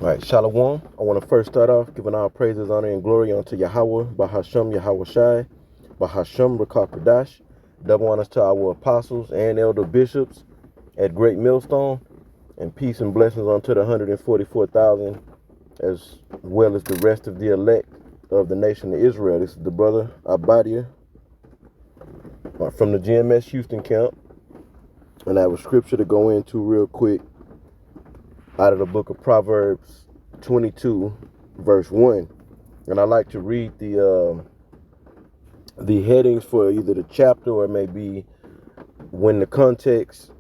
All right, Shalom. I want to first start off giving our praises, honor, and glory unto Yahweh, Bahasham Yahweh Shai, Bahasham Rakakadash. Double honors to our apostles and elder bishops at Great Millstone, and peace and blessings unto the 144,000, as well as the rest of the elect of the nation of Israel. This is the brother Abadia from the GMS Houston camp, and I have a scripture to go into real quick out of the book of Proverbs 22, verse 1. And I like to read the headings for either the chapter, or maybe when the context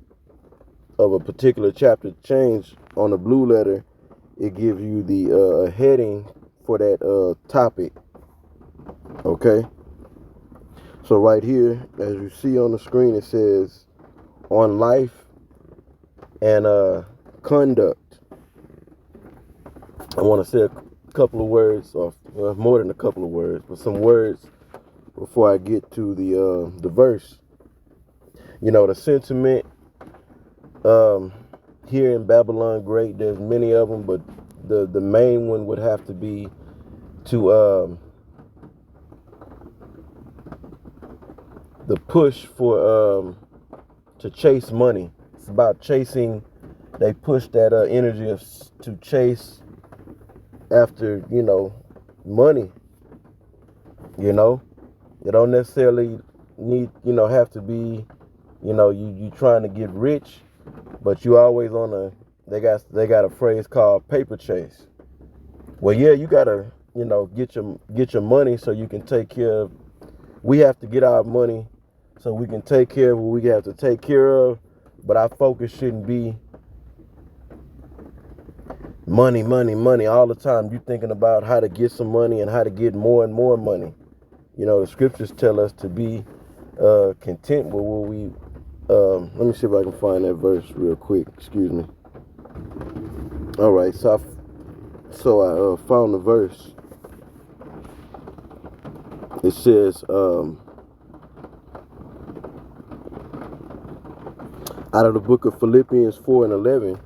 of a particular chapter change on the blue letter, it gives you the heading for that topic. Okay? So right here, as you see on the screen, it says on life and conduct. I want to say a couple of words, or more than a couple of words, but some words before I get to the verse. You know, the sentiment here in Babylon Great, there's many of them, but the main one would have to be to the push for to chase money. It's about chasing. They push that energy to chase after, money. You don't necessarily need, have to be, you trying to get rich, but you always on they got a phrase called paper chase. Well, yeah, you gotta, get your money so you can take care of. We have to get our money so we can take care of what we have to take care of, but our focus shouldn't be money, money, money all the time. You thinking about how to get some money and how to get more and more money. The scriptures tell us to be content with what we. Let me see if I can find that verse real quick. Excuse me. All right, so I found the verse. It says, out of the book of Philippians 4 and 11.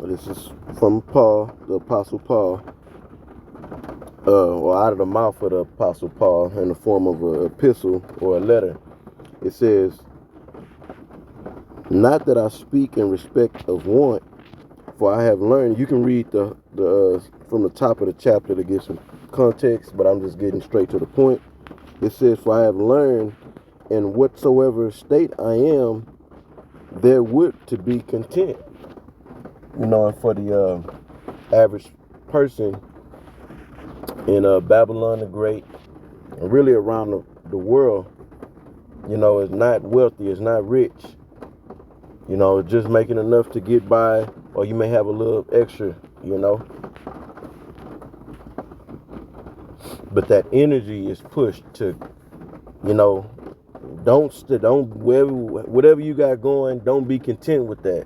This is from Paul, the Apostle Paul, or out of the mouth of the Apostle Paul in the form of an epistle or a letter. It says, not that I speak in respect of want, for I have learned. You can read the from the top of the chapter to get some context, but I'm just getting straight to the point. It says, for I have learned in whatsoever state I am, therewith to be content. And for the average person in Babylon the Great, and really around the world, is not wealthy, it's not rich. It's just making enough to get by, or you may have a little extra, But that energy is pushed to, don't whatever you got going, don't be content with that.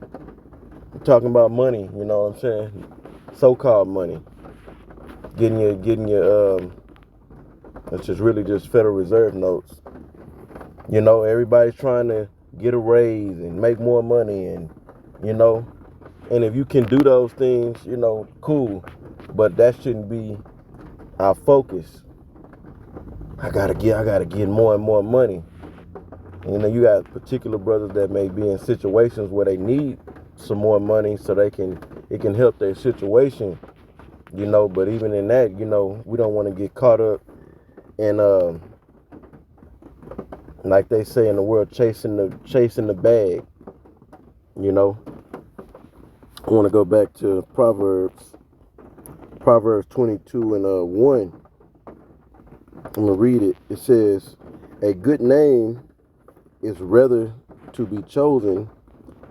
I'm talking about money, you know what I'm saying? So-called money. Getting your it's just really just Federal Reserve notes. Everybody's trying to get a raise and make more money, and and if you can do those things, cool. But that shouldn't be our focus. I gotta get more and more money. You got particular brothers that may be in situations where they need some more money so it can help their situation, but even in that, we don't want to get caught up in like they say in the world, chasing the bag. I want to go back to Proverbs 22 and 1. I'm gonna read it. It says, a good name is rather to be chosen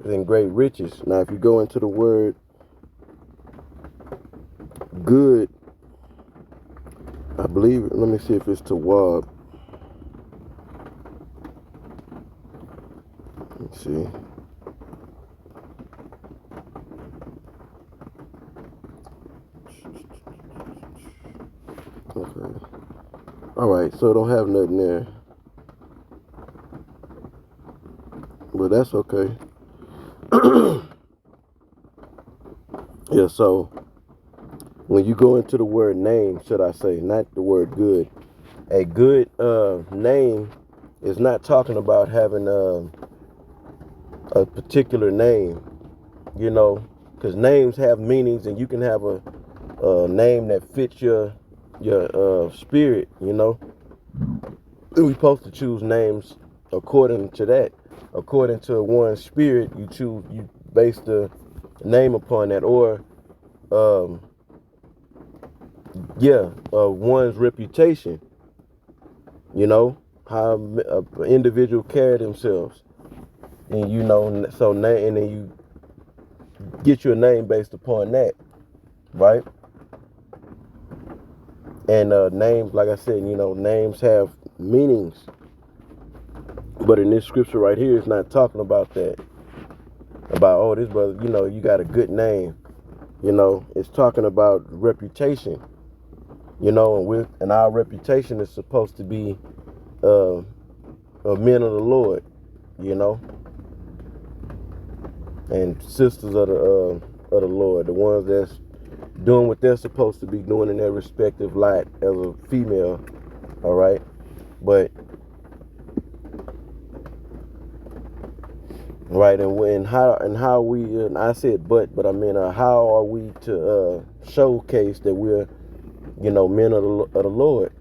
than great riches. Now, if you go into the word good, I believe, let me see if it's Tawab. Let's see. Okay. All right, so I don't have nothing there, but that's okay. Yeah, so When you go into the word name, should I say, not the word good. A good name is not talking about having a particular name, you know, because names have meanings, and you can have a name that fits your spirit, you know. We're supposed to choose names according to that. According to one's spirit, you base the name upon that, or one's reputation. You know how an individual carry themselves, and you know, so name, and then you get your name based upon that, right? And names, like I said, you know, names have meanings, but in this scripture right here, it's not talking about that. About, oh, this brother, you know, you got a good name. You know, it's talking about reputation. You know, and our reputation is supposed to be men of the Lord. You know, and sisters of the Lord, the ones that's doing what they're supposed to be doing in their respective light as a female. All right, but right, and how we, and I said but I mean, how are we to showcase that we're, you know, men of the Lord?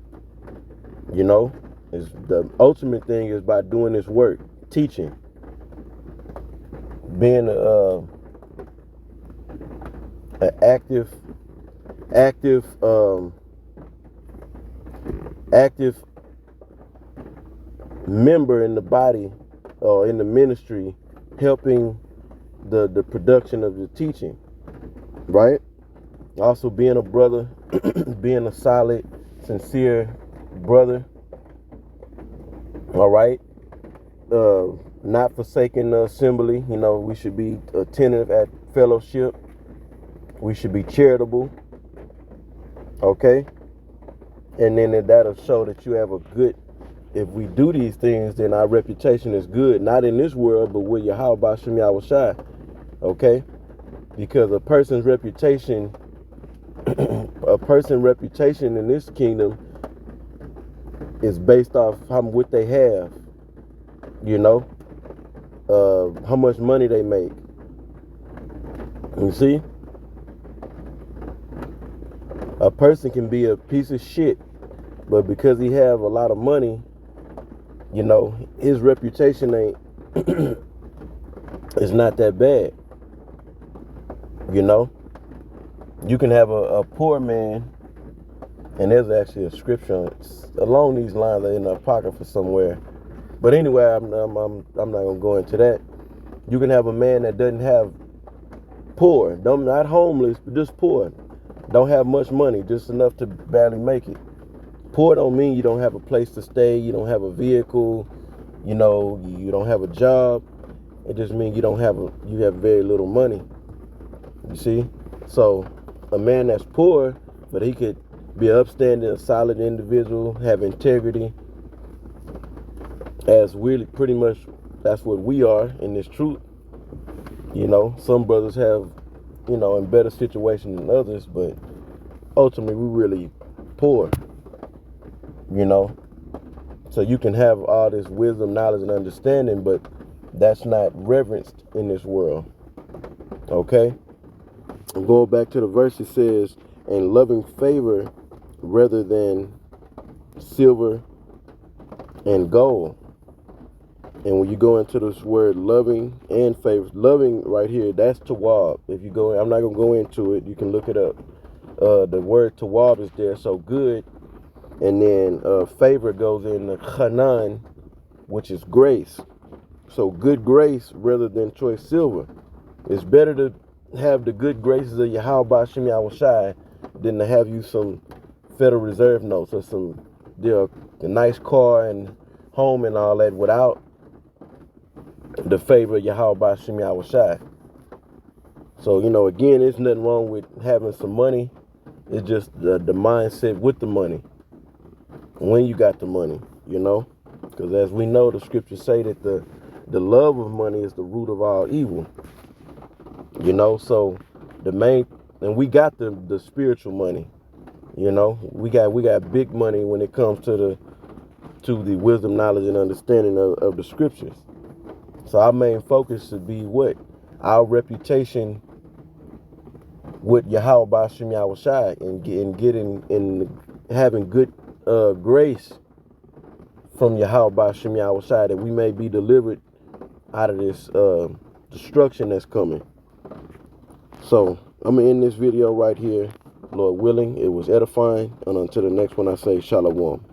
You know, is the ultimate thing is by doing this work, teaching, being an active member in the body or in the ministry, helping the production of the teaching, right? Also being a brother, being a solid, sincere brother, all right? Not forsaking the assembly. You know, we should be attentive at fellowship. We should be charitable, okay? And then that'll show that you have a good, if we do these things, then our reputation is good, not in this world, but with Yahweh Bashem Yahushai, okay? Because a person's reputation in this kingdom is based off what they have, you know, how much money they make. You see, a person can be a piece of shit, but because he have a lot of money, you know, his reputation ain't it's not that bad. You know, you can have a poor man, and there's actually a scripture along these lines in the apocrypha somewhere. But anyway, I'm not gonna go into that. You can have a man that doesn't have poor, not homeless, but just poor, don't have much money, just enough to barely make it. Poor don't mean you don't have a place to stay, you don't have a vehicle, you know, you don't have a job. It just means you have very little money. You see? So a man that's poor, but he could be an upstanding, a solid individual, have integrity, as really pretty much that's what we are in this truth. You know, some brothers have, you know, in better situation than others, but ultimately we really poor, you know. So you can have all this wisdom, knowledge, and understanding, but that's not reverenced in this world. Okay? And going back to the verse, it says, and loving favor rather than silver and gold. And when you go into this word loving and favor, loving right here, that's tawab. If you go, I'm not going to go into it. You can look it up. The word tawab is there. So good. And then favor goes in the chanan, which is grace. So good grace rather than choice silver. It's better to have the good graces of Yahweh Bashem Yahushai than to have you some Federal Reserve notes or some a nice car and home and all that without the favor of Yahweh Bashem Yahushai. So, you know, again, there's nothing wrong with having some money. It's just the mindset with the money. When you got the money, you know. Because as we know, the scriptures say that the love of money is the root of all evil. You know, so the main, And we got the spiritual money. You know, we got big money when it comes to the wisdom, knowledge, and understanding of the scriptures. So our main focus should be what? Our reputation with Yahweh Shem Yahushai, and getting and having good grace from Yahweh Shem Yahushai, that we may be delivered out of this destruction that's coming. So I'm gonna end this video right here. Lord willing, it was edifying, and until the next one, I say shalom.